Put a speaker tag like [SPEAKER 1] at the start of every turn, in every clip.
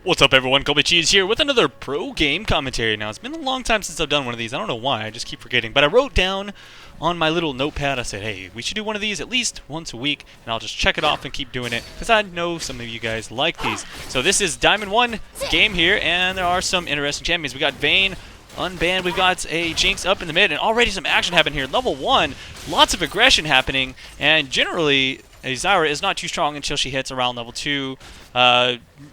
[SPEAKER 1] What's up, everyone? Cheese here with another pro game commentary. Now, it's been a long time since I've done one of these. I don't know why. I just keep forgetting. But I wrote down on my little notepad, I said, hey, we should do one of these at least once a week, and I'll just check it off and keep doing it, because I know some of you guys like these. So this is Diamond 1 game here, and there are some interesting champions. We got Vayne unbanned. We've got a Jinx up in the mid, and already some action happening here. Level 1, lots of aggression happening, and generally, a Zyra is not too strong until she hits around level 2.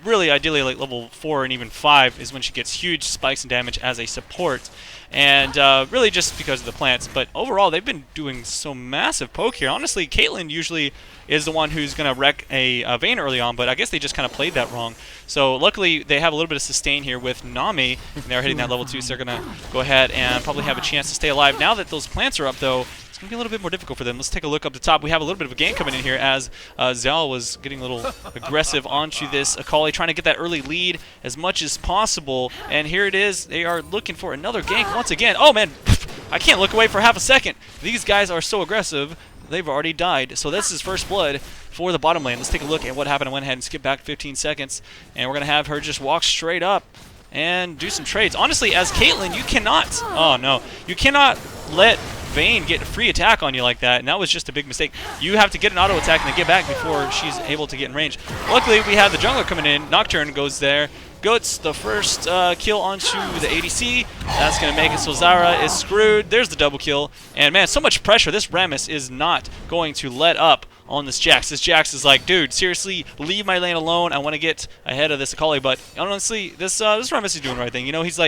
[SPEAKER 1] Really, ideally, like level 4 and even 5 is when she gets huge spikes in damage as a support. And really just because of the plants. But overall, they've been doing so massive poke here. Honestly, Caitlyn usually is the one who's going to wreck a Vayne early on, but I guess they just kind of played that wrong. So luckily, they have a little bit of sustain here with Nami, and they're hitting that level 2, so they're going to go ahead and probably have a chance to stay alive. Now that those plants are up, though, it's going to be a little bit more difficult for them. Let's take a look up the top. We have a little bit of a gank coming in here as Zal was getting a little aggressive onto this Akali, trying to get that early lead as much as possible. And here it is. They are looking for another gank once again. Oh, man. I can't look away for half a second. These guys are so aggressive. They've already died. So this is first blood for the bottom lane. Let's take a look at what happened. I went ahead and skipped back 15 seconds. And we're going to have her just walk straight up and do some trades. Honestly, as Caitlyn, you cannot... Oh, no. You cannot let Vayne get a free attack on you like that, and that was just a big mistake. You have to get an auto attack and then get back before she's able to get in range. Luckily, we have the jungler coming in. Nocturne goes there. Gets the first kill onto the ADC. That's going to make it so Zyra is screwed. There's the double kill. And man, so much pressure. This Rammus is not going to let up on this Jax. This Jax is like, dude, seriously, leave my lane alone. I want to get ahead of this Akali. But honestly, this Rammus is doing the right thing. You know, he's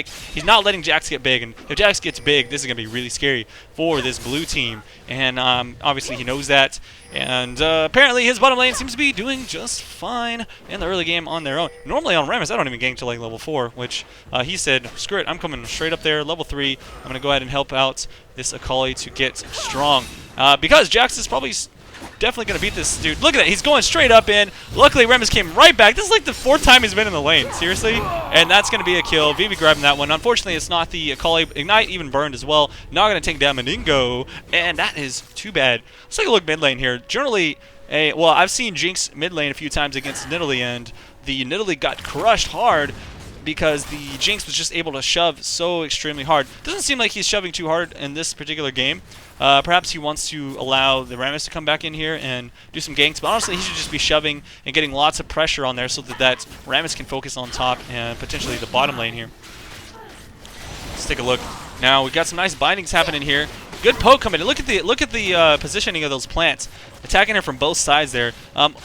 [SPEAKER 1] not letting Jax get big. And if Jax gets big, this is going to be really scary for this blue team. And obviously, he knows that. And apparently, his bottom lane seems to be doing just fine in the early game on their own. Normally on Rammus, I don't even gank to like level 4, which he said, screw it, I'm coming straight up there, level 3. I'm going to go ahead and help out this Akali to get strong. Because Jax is probably definitely going to beat this dude. Look at that. He's going straight up in. Luckily, Rammus came right back. This is like the 4th time he's been in the lane. Seriously? And that's going to be a kill. Vivi grabbing that one. Unfortunately, it's not the Akali. Ignite even burned as well. Not going to take down Meningo. And that is too bad. Let's take a look mid lane here. Generally, well, I've seen Jinx mid lane a few times against Nidalee, and the Nidalee got crushed hard because the Jinx was just able to shove so extremely hard. Doesn't seem like he's shoving too hard in this particular game. Perhaps he wants to allow the Rammus to come back in here and do some ganks, but honestly he should just be shoving and getting lots of pressure on there so that Rammus can focus on top and potentially the bottom lane here. Let's take a look. Now we've got some nice bindings happening here. Good poke coming in. Look at the positioning of those plants, attacking her from both sides there.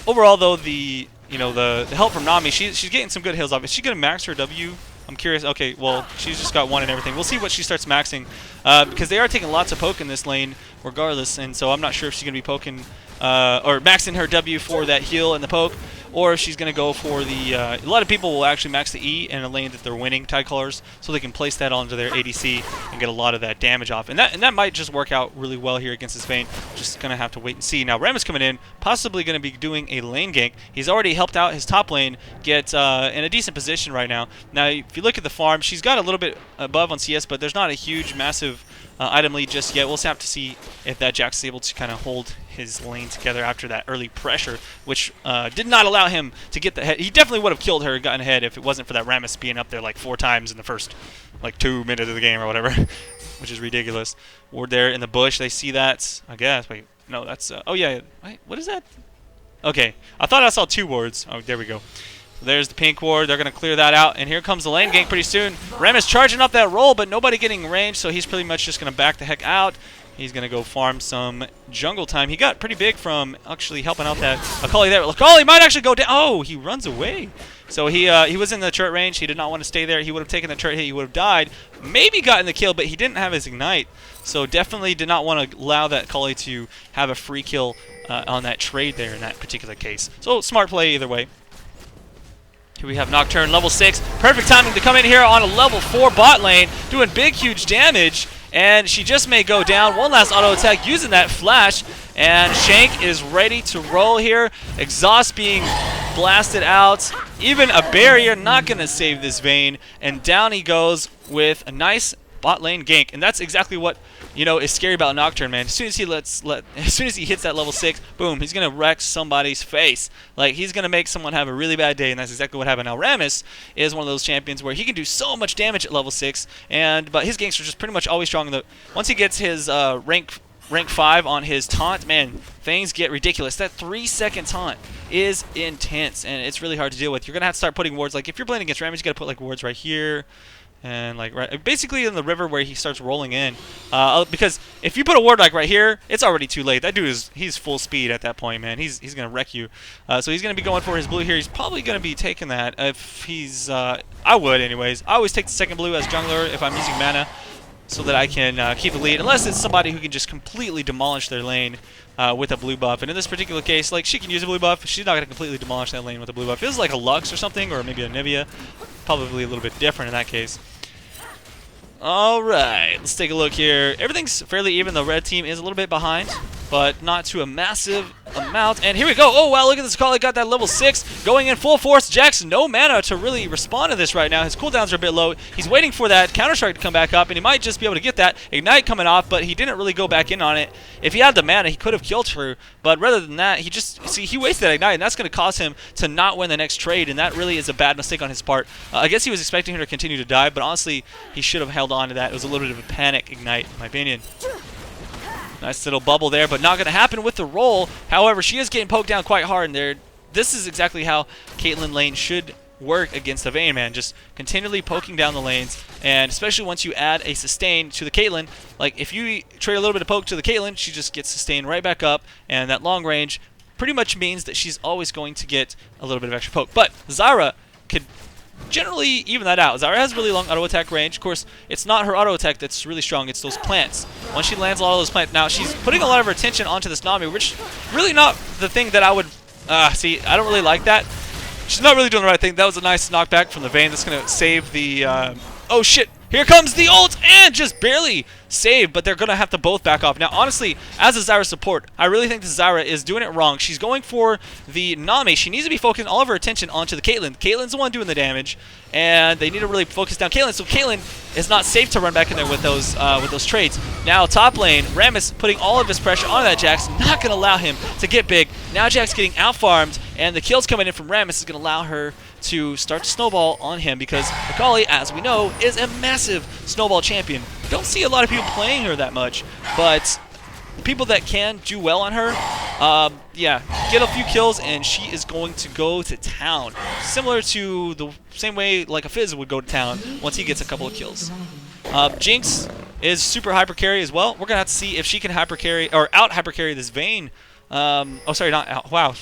[SPEAKER 1] Overall though, the help from Nami, she's getting some good heals off. Is she gonna max her W? I'm curious. Okay, well, she's just got 1 and everything. We'll see what she starts maxing, because they are taking lots of poke in this lane regardless, and so I'm not sure if she's going to be poking or maxing her W for that heal and the poke, or if she's going to go for the... a lot of people will actually max the E in a lane that they're winning, Tide Colors, so they can place that onto their ADC and get a lot of that damage off. And that might just work out really well here against this Vayne. Just going to have to wait and see. Now, Rammus coming in, possibly going to be doing a lane gank. He's already helped out his top lane get in a decent position right now. Now, if you look at the farm, she's got a little bit above on CS, but there's not a huge, massive item lead just yet. We'll just have to see if that Jax is able to kind of hold his lane together after that early pressure, which did not allow him to get the head. He definitely would have killed her and gotten ahead if it wasn't for that Rammus being up there like 4 times in the first like 2 minutes of the game or whatever, which is ridiculous. Ward there in the bush, they see that, I guess. Wait, no, that's, oh yeah, wait, what is that? Okay, I thought I saw 2 wards. Oh, there we go. There's the pink ward. They're going to clear that out. And here comes the lane gank pretty soon. Rammus charging up that roll, but nobody getting range, so he's pretty much just going to back the heck out. He's going to go farm some jungle time. He got pretty big from actually helping out that Akali there. Akali might actually go down. Oh, he runs away. So he was in the turret range. He did not want to stay there. He would have taken the turret hit. He would have died. Maybe gotten the kill, but he didn't have his ignite. So definitely did not want to allow that Akali to have a free kill on that trade there in that particular case. So smart play either way. Here we have Nocturne, level 6. Perfect timing to come in here on a level 4 bot lane, doing big, huge damage. And she just may go down. One last auto attack using that flash. And Shank is ready to roll here. Exhaust being blasted out. Even a barrier not going to save this Vayne. And down he goes with a nice bot lane gank, and that's exactly what is scary about Nocturne, man. As soon as he hits that level 6, boom, he's gonna wreck somebody's face. Like, he's gonna make someone have a really bad day, and that's exactly what happened. Now Rammus is one of those champions where he can do so much damage at level 6, but his ganks are just pretty much always strong. Once he gets his rank 5 on his taunt, man, things get ridiculous. That 3-second taunt is intense, and it's really hard to deal with. You're gonna have to start putting wards. Like, if you're playing against Rammus, you gotta put like wards right here, and like basically in the river where he starts rolling in. Because if you put a ward like right here, it's already too late. That dude he's full speed at that point, man. He's gonna wreck you. So he's gonna be going for his blue here. He's probably gonna be taking that if he's. I would anyways. I always take the second blue as jungler if I'm using mana, so that I can keep the lead, unless it's somebody who can just completely demolish their lane with a blue buff. And in this particular case, like, she can use a blue buff. She's not going to completely demolish that lane with a blue buff. If it's like a Lux or something, or maybe a Nivea, probably a little bit different in that case. Alright, let's take a look here. Everything's fairly even. The red team is a little bit behind, but not to a massive amount. And here we go. Oh, wow, look at this call. He got that level 6 going in full force. Jax, no mana to really respond to this right now. His cooldowns are a bit low. He's waiting for that Counter-Strike to come back up, and he might just be able to get that. Ignite coming off, but he didn't really go back in on it. If he had the mana, he could have killed her, but rather than that, he wasted that Ignite, and that's going to cause him to not win the next trade, and that really is a bad mistake on his part. I guess he was expecting her to continue to die, but honestly, he should have held on to that. It was a little bit of a panic Ignite, in my opinion. Nice little bubble there, but not going to happen with the roll. However, she is getting poked down quite hard, and this is exactly how Caitlyn lane should work against the Vayne, man. Just continually poking down the lanes, and especially once you add a sustain to the Caitlyn, like if you trade a little bit of poke to the Caitlyn, she just gets sustained right back up, and that long range pretty much means that she's always going to get a little bit of extra poke. But Zyra could generally even that out. Zyra has really long auto attack range. Of course, it's not her auto attack that's really strong, it's those plants. Once she lands a lot of those plants, now she's putting a lot of her attention onto this Nami, which really not the thing that I would see. I don't really like that. She's not really doing the right thing. That was a nice knockback from the Vayne. That's gonna save the oh shit, here comes the ult, and just barely saved, but they're gonna have to both back off. Now honestly, as a Zyra support, I really think that Zyra is doing it wrong. She's going for the Nami. She needs to be focusing all of her attention onto the Caitlyn. Caitlyn's the one doing the damage, and they need to really focus down Caitlyn, so Caitlyn is not safe to run back in there with those trades. Now top lane, Rammus putting all of his pressure on that Jax, not gonna allow him to get big. Now Jax getting out farmed, and the kills coming in from Rammus is gonna allow her to start to snowball on him, because Akali, as we know, is a massive snowball champion. Don't see a lot of people playing her that much, but the people that can do well on her, yeah, get a few kills and she is going to go to town. Similar to the same way like a Fizz would go to town once he gets a couple of kills. Jinx is super hyper carry as well. We're gonna have to see if she can hyper carry or out hyper carry this Vayne. Oh, sorry, not out. Wow,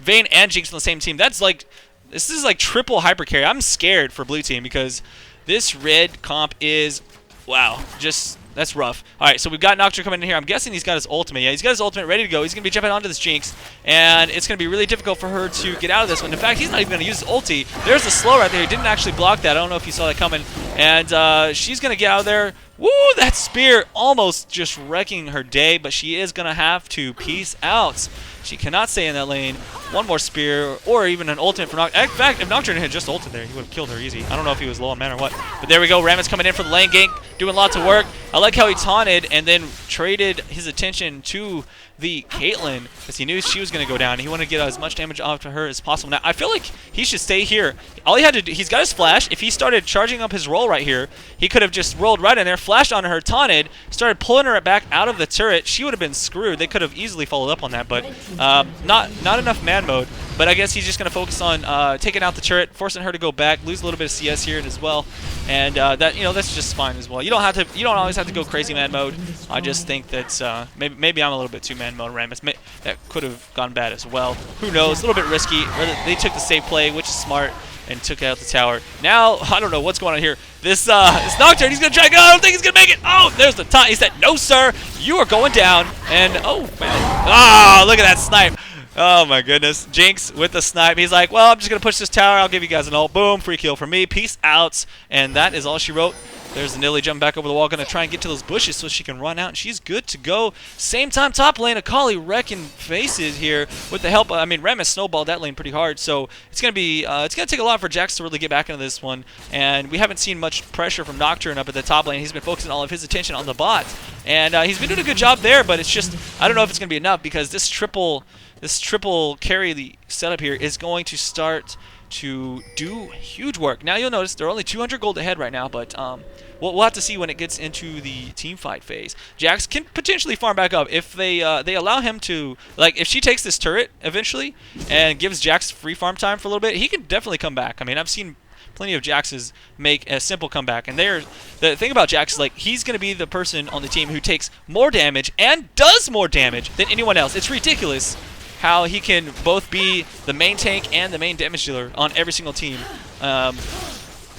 [SPEAKER 1] Vayne and Jinx on the same team. This is like triple hyper carry. I'm scared for blue team because this red comp is, wow, just, that's rough. All right, so we've got Nocturne coming in here. I'm guessing he's got his ultimate. Yeah, he's got his ultimate ready to go. He's going to be jumping onto this Jinx, and it's going to be really difficult for her to get out of this one. In fact, he's not even going to use his ulti. There's a slow right there. He didn't actually block that. I don't know if you saw that coming. And she's going to get out of there. Woo, that spear almost just wrecking her day, but she is going to have to peace out. She cannot stay in that lane. One more spear, or even an ultimate for Nocturne. In fact, if Nocturne had just ulted there, he would have killed her easy. I don't know if he was low on mana or what. But there we go. Rammus coming in for the lane gank, doing lots of work. I like how he taunted and then traded his attention to the Caitlyn, because he knew she was going to go down. He wanted to get as much damage off to her as possible. Now, I feel like he should stay here. All he had to do, he's got his flash. If he started charging up his roll right here, he could have just rolled right in there, flashed onto her, taunted, started pulling her back out of the turret. She would have been screwed. They could have easily followed up on that, but not enough man mode. But I guess he's just going to focus on taking out the turret, forcing her to go back, lose a little bit of CS here as well, and that's just fine as well. You don't always have to go crazy man mode. I just think that maybe I'm a little bit too man mode Rammus. That could have gone bad as well. Who knows? A little bit risky. They took the safe play, which is smart, and took out the tower. Now I don't know what's going on here. This Nocturne, he's gonna try to go. I don't think he's gonna make it. Oh, there's the taunt. He said, "No, sir, you are going down." And oh man, oh, look at that snipe. Oh my goodness. Jinx with the snipe. He's like, well, I'm just going to push this tower. I'll give you guys an ult. Boom. Free kill for me. Peace out. And that is all she wrote. There's the Nilly jumping back over the wall, going to try and get to those bushes so she can run out, and she's good to go. Same time, top lane, Akali wrecking faces here with the help. I mean, Rem has snowballed that lane pretty hard, so it's going to be it's going to take a lot for Jax to really get back into this one. And we haven't seen much pressure from Nocturne up at the top lane. He's been focusing all of his attention on the bot, and he's been doing a good job there. But it's just, I don't know if it's going to be enough, because this triple carry the setup here is going to start to do huge work. Now you'll notice they're only 200 gold ahead right now, but we'll have to see when it gets into the team fight phase. Jax can potentially farm back up if they allow him to, like, if she takes this turret eventually and gives Jax free farm time for a little bit, he can definitely come back. I mean, I've seen plenty of Jaxes make a simple comeback, and the thing about Jax is, like, he's going to be the person on the team who takes more damage and does more damage than anyone else. It's ridiculous how he can both be the main tank and the main damage dealer on every single team.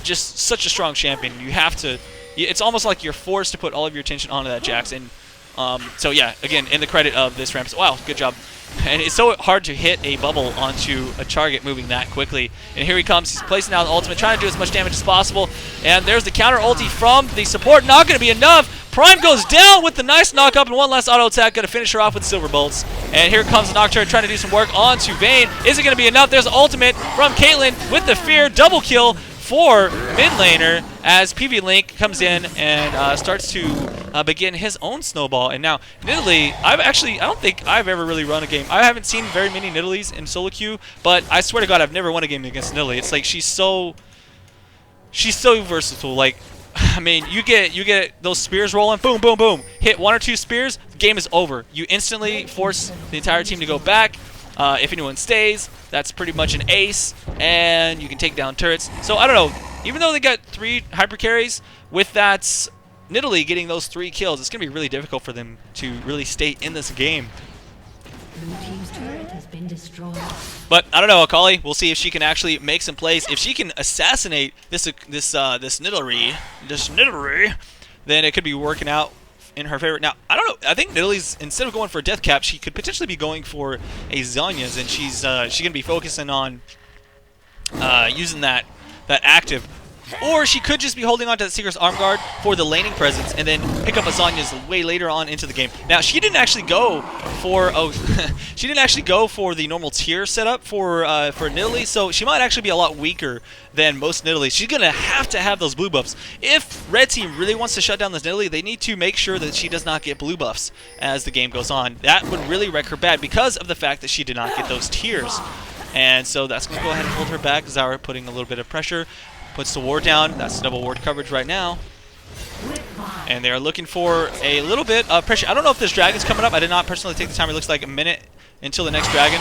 [SPEAKER 1] Just such a strong champion. You have to, it's almost like you're forced to put all of your attention onto that Jax. And so yeah, again, in the credit of this ramp, wow, good job. And it's so hard to hit a bubble onto a target moving that quickly. And here he comes. He's placing out the ultimate, trying to do as much damage as possible. And there's the counter ulti from the support. Not going to be enough. Prime goes down with the nice knock up and one last auto attack. Going to finish her off with Silver Bolts. And here comes the Nocturne trying to do some work onto Vayne. Is it going to be enough? There's the ultimate from Caitlyn with the Fear. Double kill for mid laner as PV Link comes in and starts to begin his own snowball. And now Nidalee, I don't think I've ever really run a game. I haven't seen very many Nidalees in solo queue, but I swear to God, I've never won a game against Nidalee. It's like she's so versatile. Like, I mean, you get those spears rolling, boom, boom, boom. Hit one or two spears, the game is over. You instantly force the entire team to go back. If anyone stays, that's pretty much an ace, and you can take down turrets. So I don't know. Even though they got 3 hyper carries, with that Nidalee getting those 3 kills, it's going to be really difficult for them to really stay in this game.
[SPEAKER 2] Blue team's turret has been destroyed.
[SPEAKER 1] But I don't know, Akali. We'll see if she can actually make some plays. If she can assassinate this Nidalee, then it could be working out in her favor. Now, I don't know. I think Nidalee's, instead of going for a death cap, she could potentially be going for a Zhonya's, and she's going to be focusing on using that active. Or she could just be holding on to that Seeker's Arm Guard for the laning presence and then pick up a Zhonya's way later on into the game. Now, she didn't actually go for she didn't actually go for the normal tier setup for Nidalee, so she might actually be a lot weaker than most Nidalee. She's going to have those blue buffs. If Red Team really wants to shut down this Nidalee, they need to make sure that she does not get blue buffs as the game goes on. That would really wreck her bad because of the fact that she did not get those tiers. And so that's going to go ahead and hold her back. Zara putting a little bit of pressure. Puts the ward down. That's double ward coverage right now. And they're looking for a little bit of pressure. I don't know if this dragon's coming up. I did not personally take the time. It looks like a minute until the next dragon.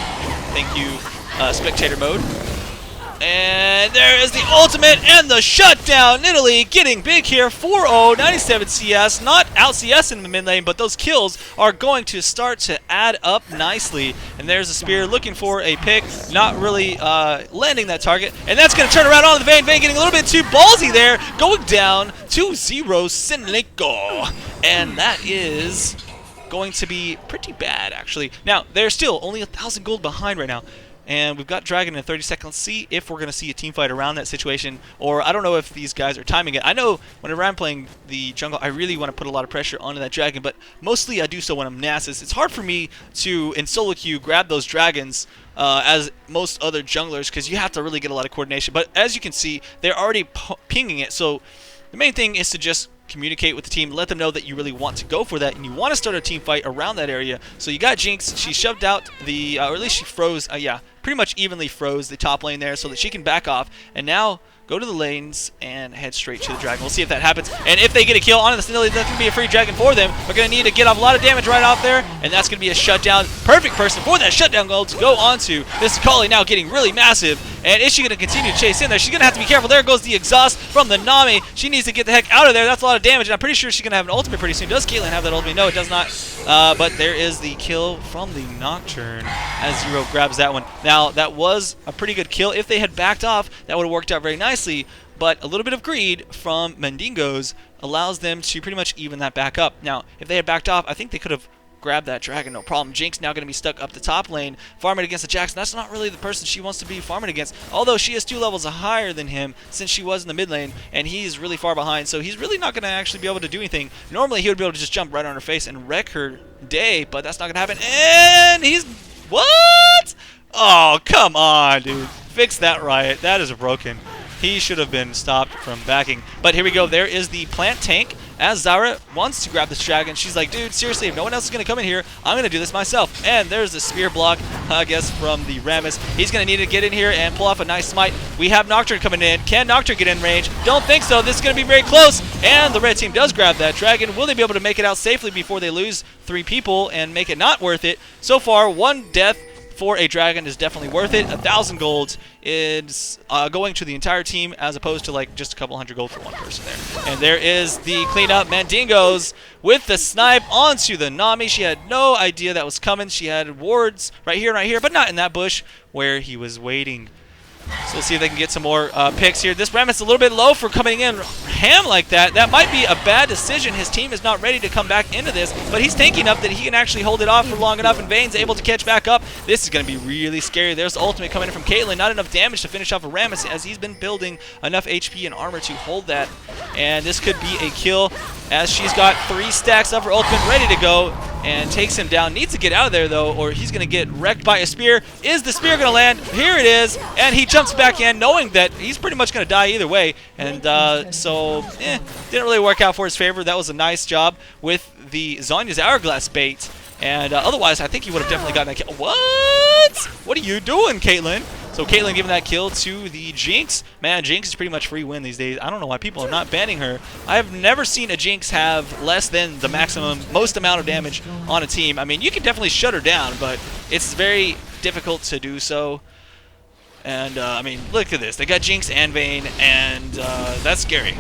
[SPEAKER 1] Thank you, spectator mode. And there is the ultimate and the shutdown. Nidalee getting big here. 4-0, 97 CS. Not out CS in the mid lane, but those kills are going to start to add up nicely. And there's a spear looking for a pick. Not really landing that target. And that's going to turn around on the Vayne. Vayne getting a little bit too ballsy there. Going down to 0 Seneko. And that is going to be pretty bad, actually. Now, they're still only 1,000 gold behind right now. And we've got Dragon in 30 seconds. Let's see if we're going to see a team fight around that situation. Or I don't know if these guys are timing it. I know whenever I'm playing the jungle, I really want to put a lot of pressure onto that Dragon. But mostly I do so when I'm Nasus. It's hard for me to, in solo queue, grab those Dragons as most other junglers. Because you have to really get a lot of coordination. But as you can see, they're already pinging it. So the main thing is to just communicate with the team, let them know that you really want to go for that and you want to start a team fight around that area. So you got Jinx. She shoved out the, or at least she froze, yeah, pretty much evenly froze the top lane there so that she can back off. And now go to the lanes and head straight to the dragon. We'll see if that happens. And if they get a kill on the Snilly, that's going to be a free dragon for them. We're going to need to get off a lot of damage right off there, and that's going to be a shutdown. Perfect person for that shutdown goal to go onto. This Kali now getting really massive. And is she going to continue to chase in there? She's going to have to be careful. There goes the exhaust from the Nami. She needs to get the heck out of there. That's a lot of damage, and I'm pretty sure she's going to have an ultimate pretty soon. Does Caitlyn have that ultimate? No, it does not. But there is the kill from the Nocturne as Zero grabs that one. Now, that was a pretty good kill. If they had backed off, that would have worked out very nicely. But a little bit of greed from Mandingos allows them to pretty much even that back up. Now, if they had backed off, I think they could have grab that dragon, no problem. Jinx now going to be stuck up the top lane, farming against the Jackson. That's not really the person she wants to be farming against, although she is 2 levels higher than him since she was in the mid lane, and he's really far behind, so he's really not going to actually be able to do anything. Normally, he would be able to just jump right on her face and wreck her day, but that's not going to happen, and he's... What? Oh, come on, dude. Fix that riot. That is broken. He should have been stopped from backing. But here we go. There is the plant tank. As Zyra wants to grab this dragon, she's like, dude, seriously, if no one else is going to come in here, I'm going to do this myself. And there's the spear block, I guess, from the Rammus. He's going to need to get in here and pull off a nice smite. We have Nocturne coming in. Can Nocturne get in range? Don't think so. This is going to be very close. And the red team does grab that dragon. Will they be able to make it out safely before they lose 3 people and make it not worth it? So far, 1 death for a dragon is definitely worth it. 1,000 gold is going to the entire team as opposed to like just a couple hundred gold for one person there. And there is the cleanup. Mandingo's with the snipe onto the Nami. She had no idea that was coming. She had wards right here, but not in that bush where he was waiting. So let's see if they can get some more picks here. This Rammus is a little bit low for coming in ham like that. That might be a bad decision. His team is not ready to come back into this, but he's tanky enough that he can actually hold it off for long enough, and Vayne's able to catch back up. This is going to be really scary. There's the ultimate coming in from Caitlyn. Not enough damage to finish off a Rammus as he's been building enough HP and armor to hold that. And this could be a kill as she's got 3 stacks of her ultimate ready to go and takes him down. Needs to get out of there, though, or he's going to get wrecked by a spear. Is the spear going to land? Here it is, and he jumps back in knowing that he's pretty much going to die either way. And didn't really work out for his favor. That was a nice job with the Zonya's Hourglass bait. And otherwise, I think he would have definitely gotten that kill. What? What are you doing, Caitlyn? So Caitlyn giving that kill to the Jinx. Man, Jinx is pretty much free win these days. I don't know why people are not banning her. I have never seen a Jinx have less than the maximum, most amount of damage on a team. I mean, you can definitely shut her down, but it's very difficult to do so. And, I mean, look at this. They got Jinx and Vayne, and that's scary.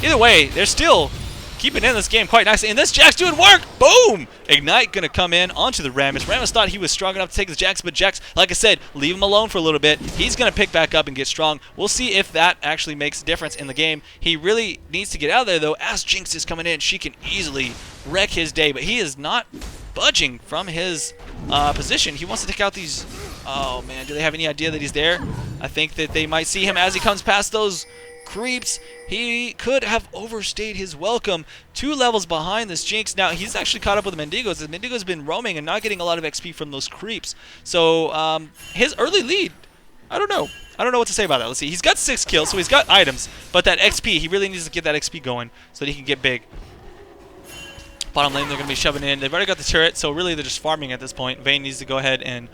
[SPEAKER 1] Either way, they're still keeping in this game quite nicely. And this Jax doing work! Boom! Ignite gonna come in onto the Rammus. Rammus thought he was strong enough to take the Jax, but Jax, like I said, leave him alone for a little bit. He's gonna pick back up and get strong. We'll see if that actually makes a difference in the game. He really needs to get out of there, though. As Jinx is coming in, she can easily wreck his day, but he is not budging from his position. He wants to take out these... Oh, man, do they have any idea that he's there? I think that they might see him as he comes past those creeps. He could have overstayed his welcome. 2 levels behind this Jinx. Now, he's actually caught up with the Mendigos. The Mendigo's been roaming and not getting a lot of XP from those creeps. So, his early lead, I don't know. I don't know what to say about that. Let's see. He's got 6 kills, so he's got items. But that XP, he really needs to get that XP going so that he can get big. Bottom lane, they're going to be shoving in. They've already got the turret, so really they're just farming at this point. Vayne needs to go ahead and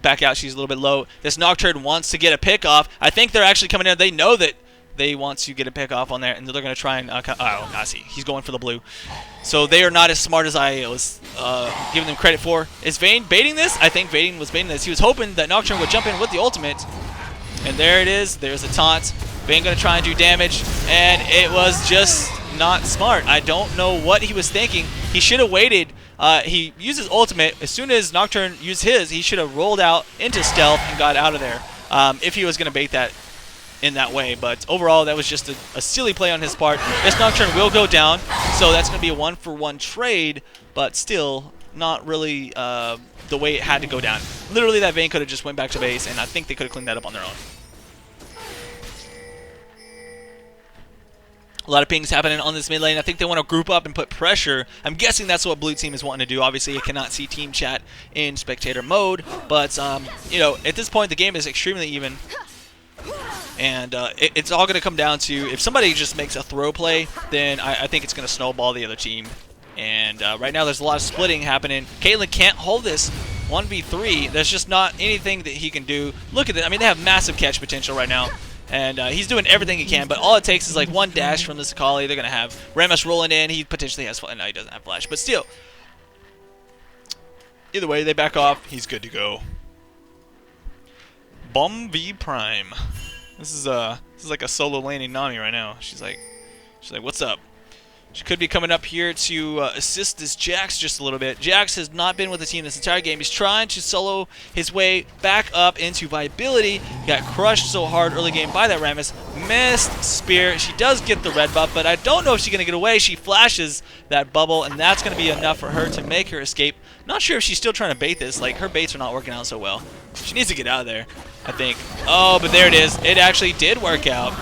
[SPEAKER 1] back out. She's a little bit low. This Nocturne wants to get a pick off. I think they're actually coming in. They know that they want to get a pick off on there, and they're going to try and... oh, I see. He's going for the blue. So they are not as smart as I was giving them credit for. Is Vayne baiting this? I think Vayne was baiting this. He was hoping that Nocturne would jump in with the ultimate. And there it is. There's a taunt. Vayne going to try and do damage, and it was just not smart. I don't know what he was thinking. He should have waited. He used his ultimate. As soon as Nocturne used his, he should have rolled out into stealth and got out of there if he was going to bait that in that way. But overall, that was just a silly play on his part. This Nocturne will go down, so that's going to be a 1-for-1 trade, but still not really the way it had to go down. Literally, that Vayne could have just went back to base, and I think they could have cleaned that up on their own. A lot of pings happening on this mid lane. I think they want to group up and put pressure. I'm guessing that's what blue team is wanting to do. Obviously, I cannot see team chat in spectator mode, but you know, at this point, the game is extremely even, and it's all going to come down to if somebody just makes a throw play, then I think it's going to snowball the other team. And right now, there's a lot of splitting happening. Caitlyn can't hold this 1v3. There's just not anything that he can do. Look at it. I mean, they have massive catch potential right now. And he's doing everything he can, but all it takes is like one dash from this Akali. They're going to have Rammus rolling in. He potentially has flash. No, he doesn't have flash, but still. Either way, they back off. He's good to go. Bomb V Prime. This is like a solo laning Nami right now. She's like, what's up? She could be coming up here to assist this Jax just a little bit. Jax has not been with the team this entire game. He's trying to solo his way back up into viability. He got crushed so hard early game by that Rammus. Missed spear. She does get the red buff, but I don't know if she's going to get away. She flashes that bubble, and that's going to be enough for her to make her escape. Not sure if she's still trying to bait this. Like, her baits are not working out so well. She needs to get out of there, I think. Oh, but there it is. It actually did work out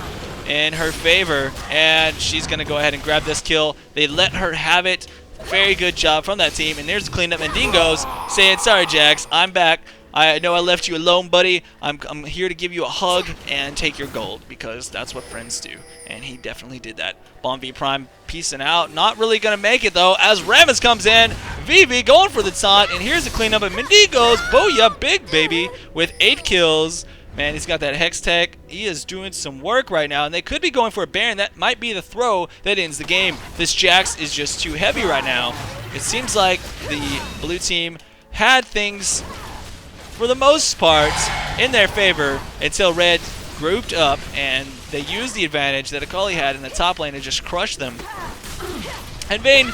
[SPEAKER 1] in her favor, and she's going to go ahead and grab this kill. They let her have it. Very good job from that team, and there's the cleanup. And Dingo's saying, sorry, Jax, I'm back. I know I left you alone, buddy. I'm here to give you a hug and take your gold, because that's what friends do. And he definitely did that. Bomb V Prime peacing out. Not really going to make it, though, as Rammus comes in. Vivi going for the taunt, and here's the cleanup. And Mendigo's, booyah, big baby, with 8 kills. Man, he's got that Hex Tech. He is doing some work right now, and they could be going for a Baron. That might be the throw that ends the game. This Jax is just too heavy right now. It seems like the blue team had things, for the most part, in their favor until red grouped up, and they used the advantage that Akali had in the top lane to just crush them. And Vayne,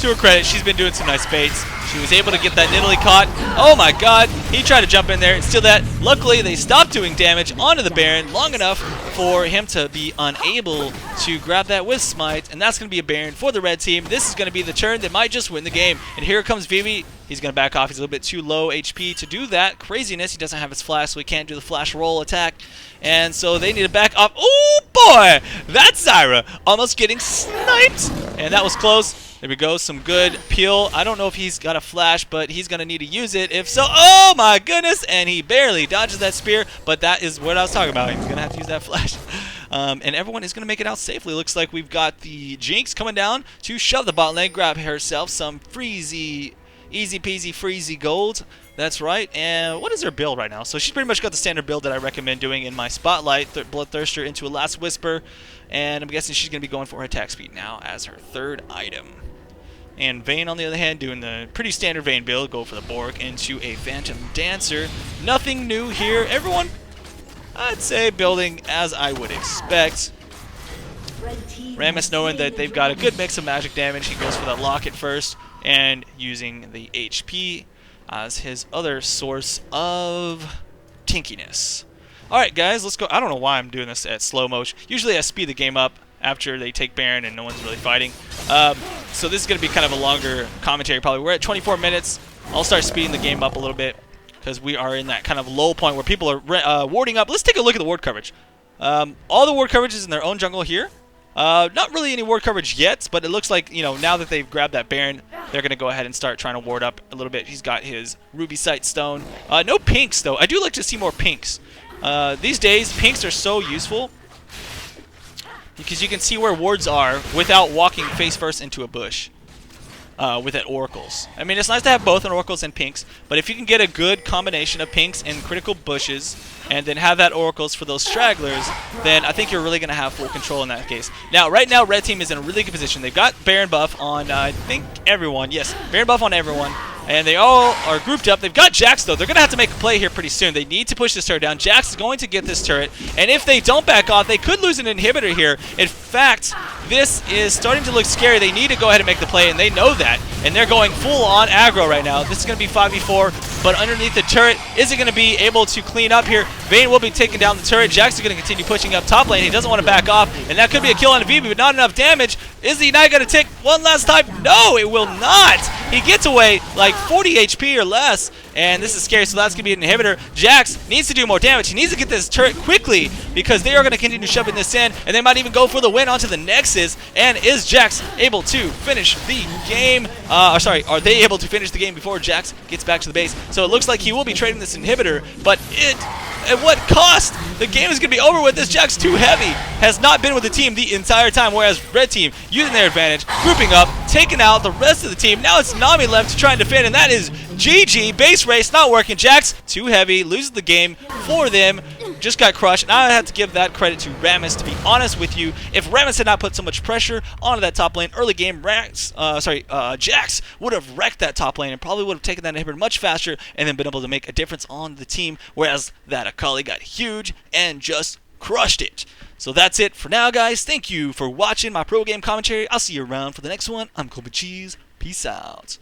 [SPEAKER 1] to her credit, she's been doing some nice baits. She was able to get that Nidalee caught. Oh my god, he tried to jump in there and steal that. Luckily, they stopped doing damage onto the Baron long enough for him to be unable to grab that with Smite, and that's going to be a Baron for the red team. This is going to be the turn that might just win the game. And here comes Vivi. He's going to back off. He's a little bit too low HP to do that craziness. He doesn't have his flash, so he can't do the flash roll attack. And so they need to back off. Oh boy, that's Zyra almost getting sniped. And that was close. There we go, some good peel. I don't know if he's got a flash, but he's going to need to use it. If so, oh my goodness, and he barely dodges that spear, but that is what I was talking about. He's going to have to use that flash. And everyone is going to make it out safely. Looks like we've got the Jinx coming down to shove the bot lane, grab herself some freezy, easy peasy freezy gold. That's right. And what is her build right now? So she's pretty much got the standard build that I recommend doing in my Spotlight, Bloodthirster into a Last Whisper. And I'm guessing she's going to be going for her attack speed now as her third item. And Vayne, on the other hand, doing the pretty standard Vayne build, go for the Bork into a Phantom Dancer. Nothing new here. Everyone, I'd say, building as I would expect. Rammus, knowing that they've got a good mix of magic damage, he goes for that Locket first, and using the HP as his other source of tinkiness. Alright guys, let's go. I don't know why I'm doing this at slow motion. Usually I speed the game up after they take Baron and no one's really fighting. So this is going to be kind of a longer commentary probably. We're at 24 minutes. I'll start speeding the game up a little bit because we are in that kind of low point where people are warding up. Let's take a look at the ward coverage. All the ward coverage is in their own jungle here. Not really any ward coverage yet, but it looks like, you know, now that they've grabbed that Baron, they're going to go ahead and start trying to ward up a little bit. He's got his Ruby Sight Stone. No pinks, though. I do like to see more pinks. These days, pinks are so useful because you can see where wards are without walking face first into a bush with that oracles. I mean, it's nice to have both an oracles and pinks, but if you can get a good combination of pinks and critical bushes and then have that oracles for those stragglers, then I think you're really going to have full control in that case. Now, right now, red team is in a really good position. They've got Baron buff on, I think, everyone. Yes, Baron buff on everyone. And they all are grouped up. They've got Jax, though. They're going to have to make a play here pretty soon. They need to push this turret down. Jax is going to get this turret. And if they don't back off, they could lose an inhibitor here. In fact, this is starting to look scary. They need to go ahead and make the play, and they know that. And they're going full-on aggro right now. This is going to be 5v4, but underneath the turret, is it going to be able to clean up here? Vayne will be taking down the turret. Jax is going to continue pushing up top lane. He doesn't want to back off, and that could be a kill on Vivi, but not enough damage. Is the Ignite going to take one last time? No, it will not. He gets away like 40 HP or less, and this is scary, so that's going to be an inhibitor. Jax needs to do more damage. He needs to get this turret quickly because they are going to continue shoving this in, and they might even go for the win onto the Nexus. And is Jax able to finish the game? Are they able to finish the game before Jax gets back to the base? So it looks like he will be trading this inhibitor, but at what cost? The game is going to be over with. This Jax too heavy has not been with the team the entire time, whereas red team using their advantage, grouping up, taking out the rest of the team. Now it's Nami left to try and defend, and that is GG. Base race not working. Jax too heavy, loses the game for them. Just got crushed, and I have to give that credit to Rammus, to be honest with you. If Rammus had not put so much pressure onto that top lane early game, Jax would have wrecked that top lane and probably would have taken that inhibitor much faster and then been able to make a difference on the team, whereas that Akali got huge and just crushed it. So that's it for now, guys. Thank you for watching my pro game commentary. I'll see you around for the next one. I'm Colby Cheese. Peace out.